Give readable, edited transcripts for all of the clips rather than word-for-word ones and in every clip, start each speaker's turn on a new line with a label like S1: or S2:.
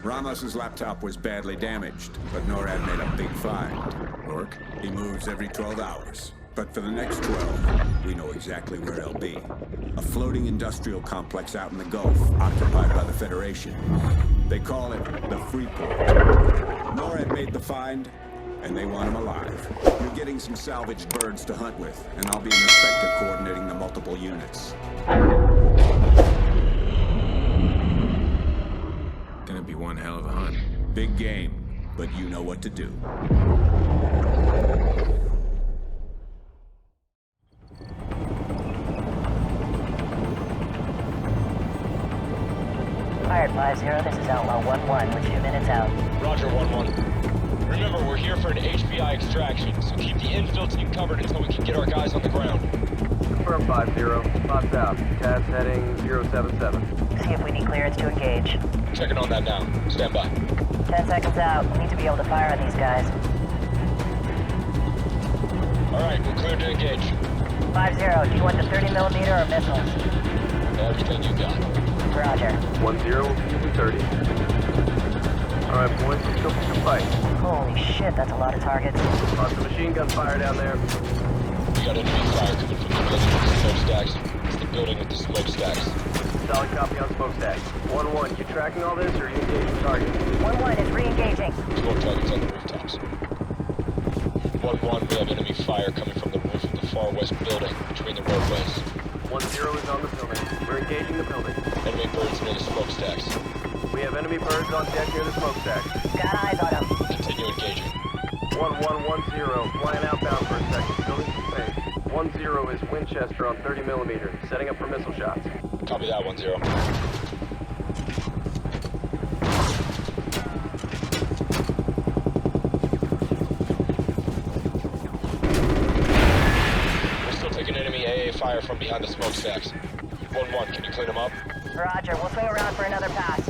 S1: Ramos's laptop was badly damaged, but NORAD made a big find.
S2: Work?
S1: He moves every 12 hours. But for the next 12, we know exactly where he'll be. A floating industrial complex out in the Gulf, occupied by the Federation. They call it the Freeport. NORAD made the find, and they want him alive. You're getting some salvaged birds to hunt with, and I'll be in the sector coordinating the multiple units.
S2: Gonna be one hell of a hunt.
S1: Big game, but you know what to do.
S3: Fired 5-0, this is Outlaw 1-1, we're 2 minutes out.
S4: Roger, 1-1. Remember, we're here for an HBI extraction, so keep the infill team covered until we can get our guys on the ground.
S5: Confirm 5-0. Spots out. TAS heading 077.
S3: See if we need clearance to engage.
S4: Checking on that now. Stand by.
S3: 10 seconds out, we need to be able to fire on these guys.
S4: Alright, we're cleared to engage.
S3: 5-0, do you want the 30mm or missiles?
S4: Everything you got.
S3: Roger.
S5: 1-0, using 30. Alright, boys, let's go for some fight.
S3: Holy shit, that's a lot of targets.
S5: Lots of machine gun fire down there.
S4: We got enemy fire coming from the building with the smokestacks. It's the building with the smokestacks.
S5: Solid copy on smokestack. 1-1, you tracking all this, or are you engaging targets?
S3: 1-1 is re-engaging.
S4: Smoke targets on the rooftops. 1-1, we have enemy fire coming from the roof of the far west building, between the roadways.
S5: 1-0 is on the building. We're engaging the building.
S4: Enemy birds near the smokestacks.
S5: We have enemy birds on deck near the smokestack.
S3: Got eyes on them.
S4: Continue engaging.
S5: 1-1-1-0, flying outbound for a second. Building some space. 1-0 is Winchester on 30mm, setting up for missile shots.
S4: Copy that, 1-0. We're still taking enemy AA fire from behind the smokestacks. 1-1, can you clean them up?
S3: Roger, we'll swing around for another pass.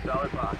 S5: Solid box.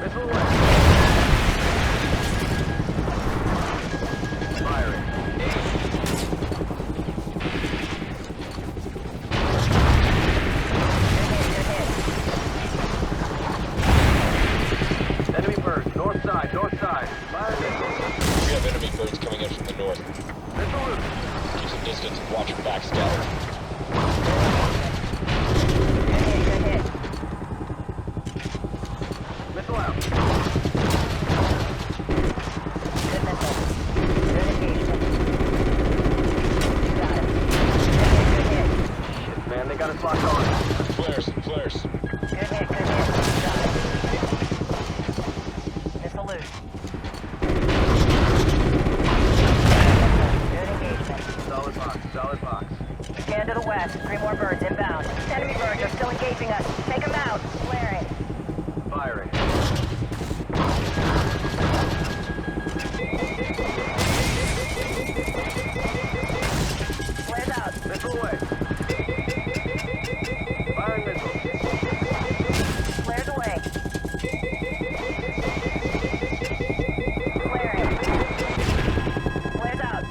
S5: Missile away. Firing. Enemy birds, north side, north side. Fire missile.
S4: We have enemy birds coming in from the north.
S5: Missile loose.
S4: Keep some distance and watch your back scatter.
S3: Good hit.
S5: Missile out.
S3: Good missile. Good engagement. Got it. Good hit.
S5: Shit, man, they got us locked on.
S4: Flares, flares.
S3: Good hit. Good hit. Got it. Missile loose. Good engagement.
S5: Solid box, solid box.
S3: Scan to the west. 3 more birds inbound. Enemy birds are still engaging us. Take them out. Flaring.
S5: Firing.
S3: Flares out.
S5: Missile away. Firing missile.
S3: Flares away. Flaring. Flares out.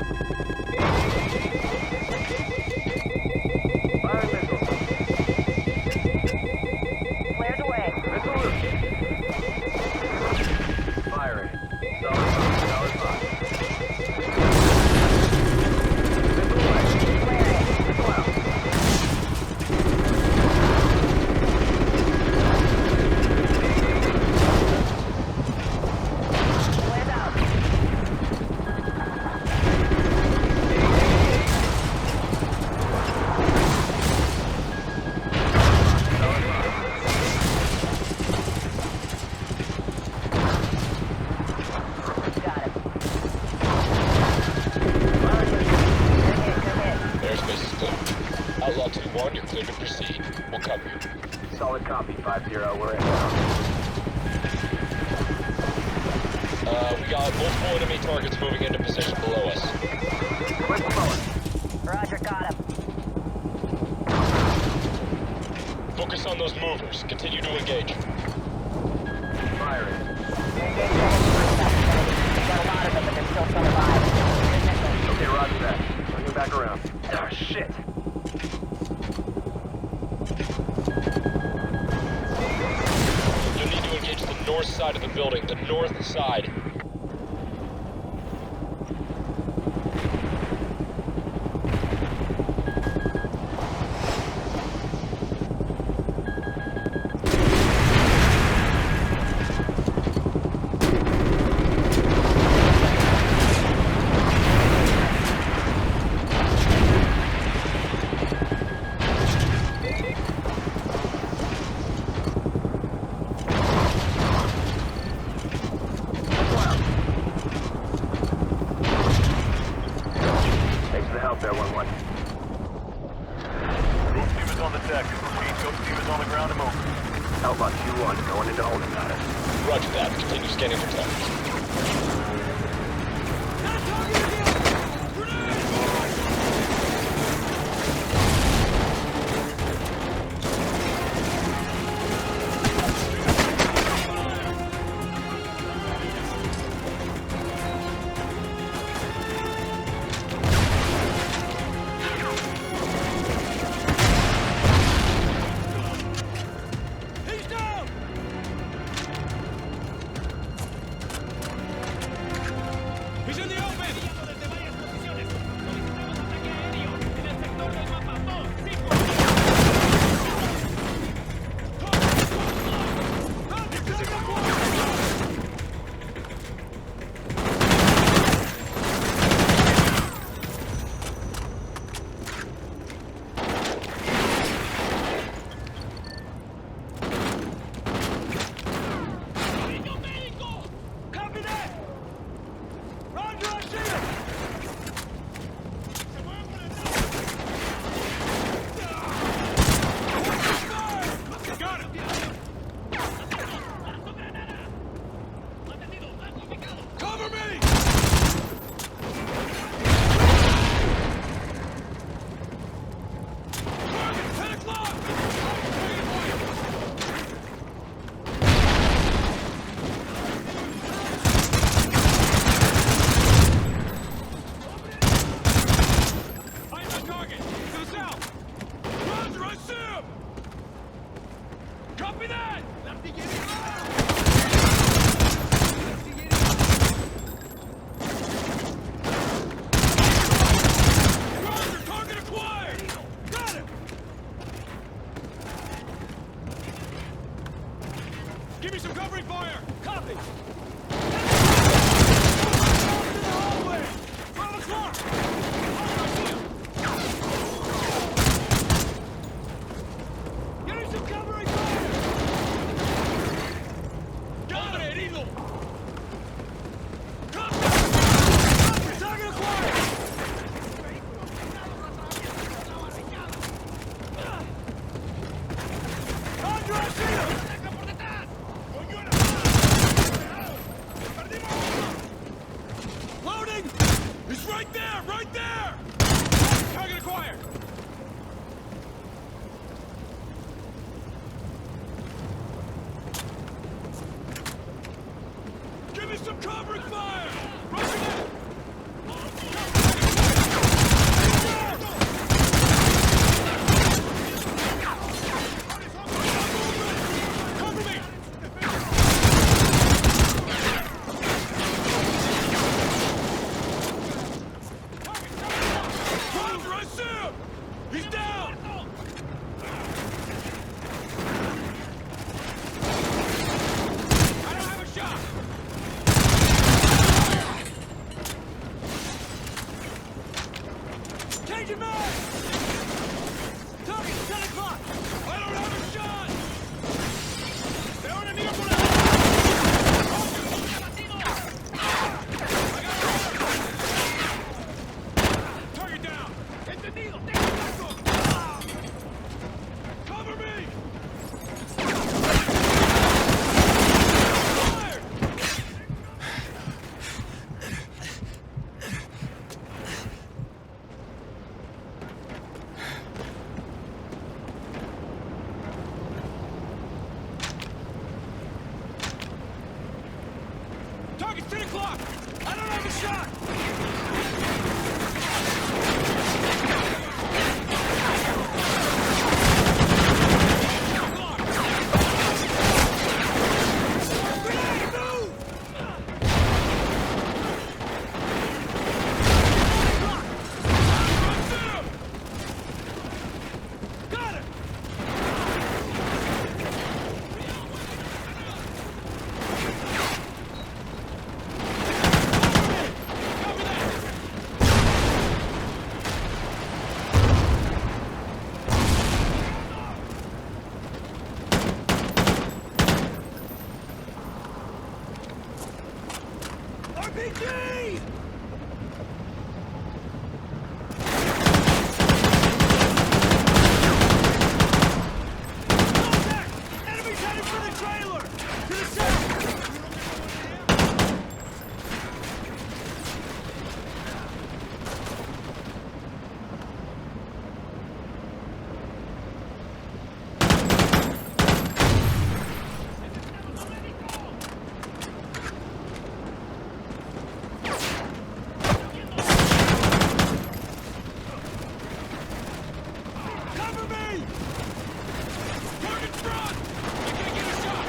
S5: Firing missile.
S3: Flares away.
S5: Missile loose. Firing. Solid box, solid box. Missile away.
S3: Flaring.
S5: Missile out.
S3: Flares out.
S5: Solid box.
S3: Got it.
S5: Firing missile.
S3: Good hit. Good hit.
S4: Airspace is clear. Outlaw 2-1, you're clear to proceed. We'll cover you.
S5: Solid copy, 5-0. We're in now.
S4: We got multiple enemy targets moving into position below us.
S5: Quick forward.
S3: Roger, got him.
S4: Focus on those movers. Continue to engage.
S5: Firing.
S3: Engage the enemy stuff. We got a lot of them, but there's still some alive. Good missile.
S5: Okay, roger that. Swinging back around. Ah, shit.
S4: You'll need to engage the north side of the building. The north side.
S5: Missile out. Thanks for the help there, 1-1.
S6: Ghost team is on the deck. Repeat, Ghost team is on the ground and moving.
S5: Outlaw 2-1 going into holding pattern.
S4: Roger that. Continue scanning for targets. fire! Copy! Some covering fire! Rushing in! Cover me! Roger, I see him! He's down! I don't have a shot! Changing mag! Target, 10 o'clock! I don't have a shot! ¡De ahora mira por la... Target down! Entendido! Cover me! Fire! Target's 10 o'clock! I don't have a shot! Grenade, move! Got it! RPG! Contact! Enemies headed for the trailer! To the south! Cover me! Target front! I can't get a shot!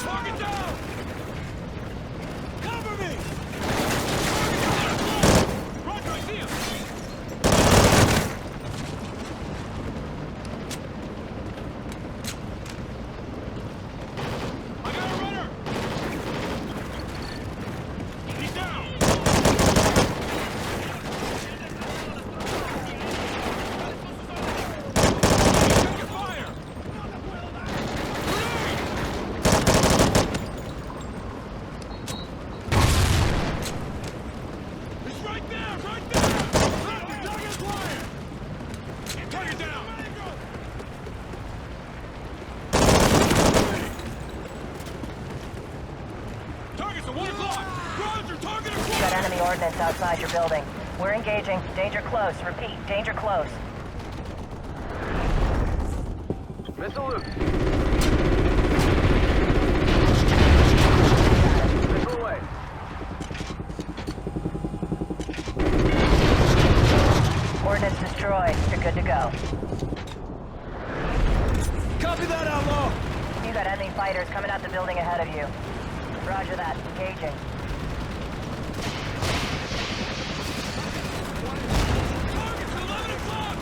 S4: Target down! Cover me! Roger, I see him! I got a runner! He's down! Take your fire! Grenade! It's right there! Right there! Target acquired! Target down! Target's at 1 o'clock! Roger! Target
S3: Got
S4: acquired!
S3: enemy ordnance outside your building. We're engaging. Danger close. Repeat, danger close.
S5: Missile loose. Missile away.
S3: Ordnance destroyed. You're good to go.
S4: Copy that, outlaw!
S3: You got enemy fighters coming out the building ahead of you. Roger that. Engaging.
S4: Target's 11 o'clock!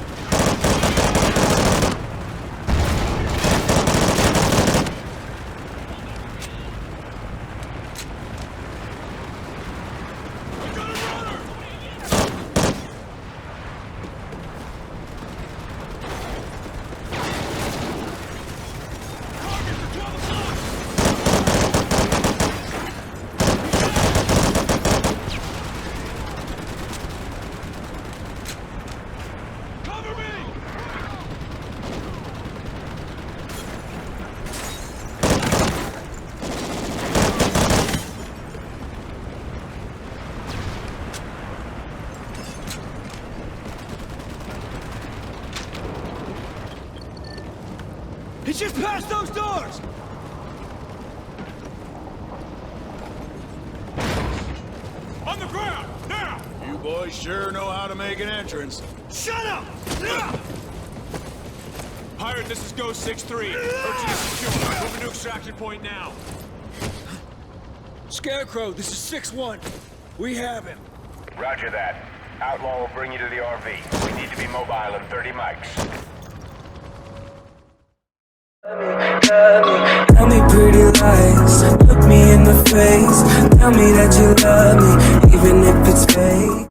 S4: We got a runner! Target's at 12 o'clock! Cover me! He's just past those doors! On the ground, now!
S7: You boys sure know how to make an entrance.
S4: Shut up! Pirate, this is Ghost 6-3. Urgent is secure. Moving to extraction point now.
S8: Scarecrow, this is 6-1. We have him.
S6: Roger that. Outlaw will bring you to the RV. We need to be mobile in 30 mics.
S9: Tell me pretty lies, look me in the face. Tell me that you love me, even if it's fake.